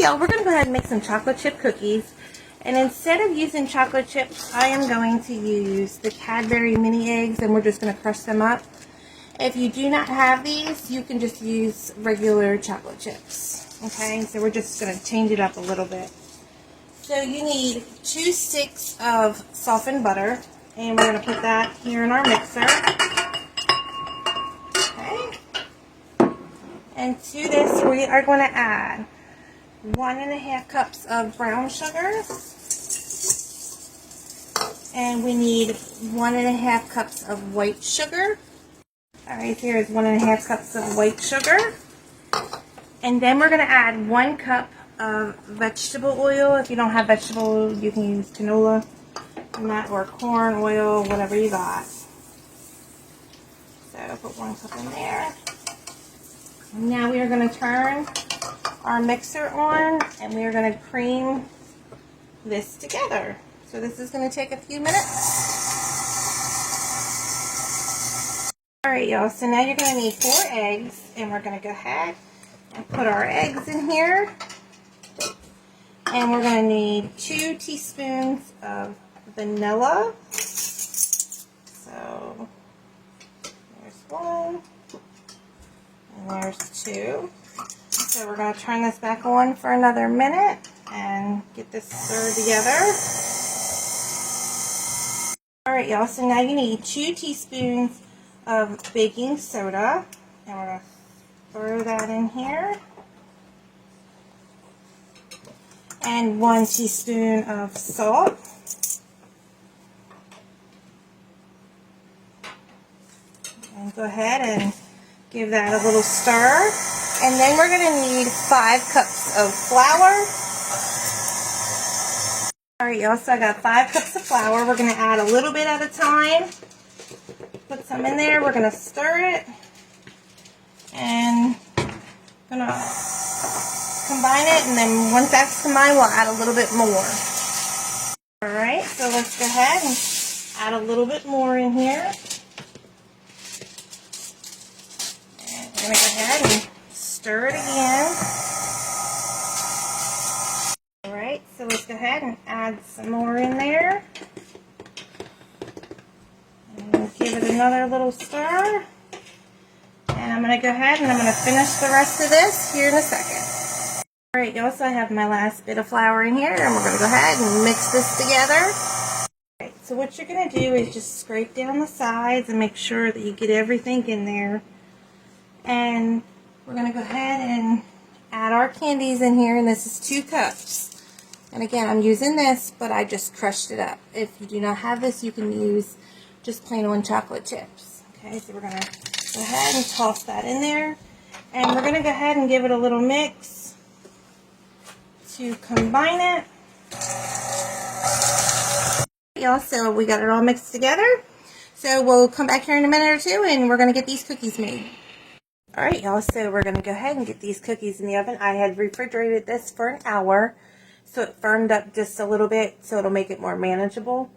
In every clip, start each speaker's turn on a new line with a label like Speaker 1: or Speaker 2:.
Speaker 1: y'all, we're going to go ahead and make some chocolate chip cookies. And instead of using chocolate chips, I am going to use the Cadbury mini eggs, and we're just going to crush them up. If you do not have these, you can just use regular chocolate chips. Okay, so we're just going to change it up a little bit. So you need 2 sticks of softened butter, and we're going to put that here in our mixer. Okay. And to this, we are going to add 1.5 cups of brown sugar, and we need 1.5 cups of white sugar. Alright, here's 1.5 cups of white sugar, and then we're going to add 1 cup of vegetable oil. If you don't have vegetable oil, you can use canola or corn oil, whatever you got. So put 1 cup in there. Now we are going to turn our mixer on, and we are going to cream this together. So this is going to take a few minutes. Alright y'all, so now you're going to need 4 eggs, and we're going to go ahead and put our eggs in here. And we're going to need 2 teaspoons of vanilla. So there's 1, and there's 2. So we're going to turn this back on for another minute and get this stirred together. Alright y'all, so now you need 2 teaspoons of baking soda, and we're going to throw that in here. And 1 teaspoon of salt. And go ahead and give that a little stir. And then we're going to need 5 cups of flour. Alright y'all, so I got 5 cups of flour. We're going to add a little bit at a time. Put some in there. We're going to stir it. And going to combine it, and then once that's combined, we'll add a little bit more. Alright, so let's go ahead and add a little bit more in here. And we're going to go ahead and stir it again. Alright, so let's go ahead and add some more in there. And we'll give it another little stir. And I'm going to go ahead and I'm going to finish the rest of this here in a second. Alright y'all, so I have my last bit of flour in here, and we're going to go ahead and mix this together. Alright, so what you're going to do is just scrape down the sides and make sure that you get everything in there. And we're going to go ahead and add our candies in here, and this is 2 cups. And again, I'm using this, but I just crushed it up. If you do not have this, you can use just plain on chocolate chips. Okay, so we're going to go ahead and toss that in there. And we're going to go ahead and give it a little mix to combine it. Y'all, so we got it all mixed together. So we'll come back here in a minute or two, and we're going to get these cookies made. Alright y'all, so we're going to go ahead and get these cookies in the oven. I had refrigerated this for an hour, so it firmed up just a little bit, so it'll make it more manageable.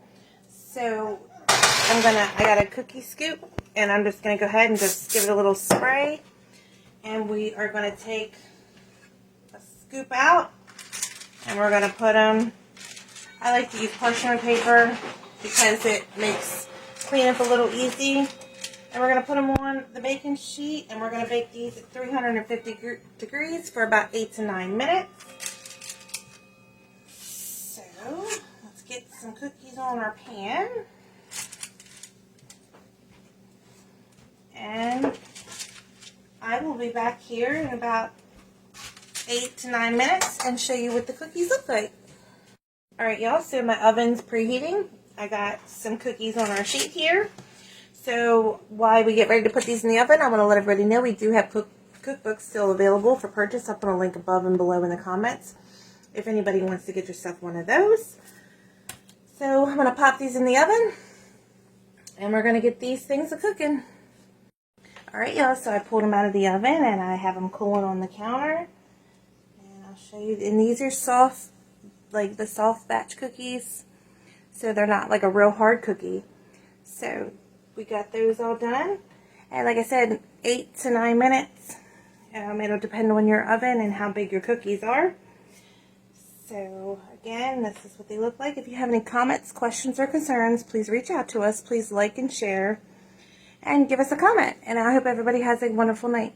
Speaker 1: So I got a cookie scoop, and I'm just going to go ahead and just give it a little spray. And we are going to take a scoop out, and we're going to put them, I like to use parchment paper because it makes cleanup a little easy. And we're going to put them on the baking sheet, and we're going to bake these at 350 degrees for about 8 to 9 minutes. So let's get some cookies on our pan. And I will be back here in about 8 to 9 minutes and show you what the cookies look like. Alright y'all, so my oven's preheating. I got some cookies on our sheet here. So while we get ready to put these in the oven, I want to let everybody know we do have cookbooks still available for purchase. I'll put a link above and below in the comments if anybody wants to get yourself one of those. So I'm going to pop these in the oven, and we're going to get these things a-cooking. Alright y'all, so I pulled them out of the oven, and I have them cooling on the counter. And I'll show you, and these are soft, like the soft batch cookies, so they're not like a real hard cookie. So we got those all done, and like I said, 8 to 9 minutes. It'll depend on your oven and how big your cookies are. So again, this is what they look like. If you have any comments, questions, or concerns, please reach out to us. Please like and share and give us a comment. And I hope everybody has a wonderful night.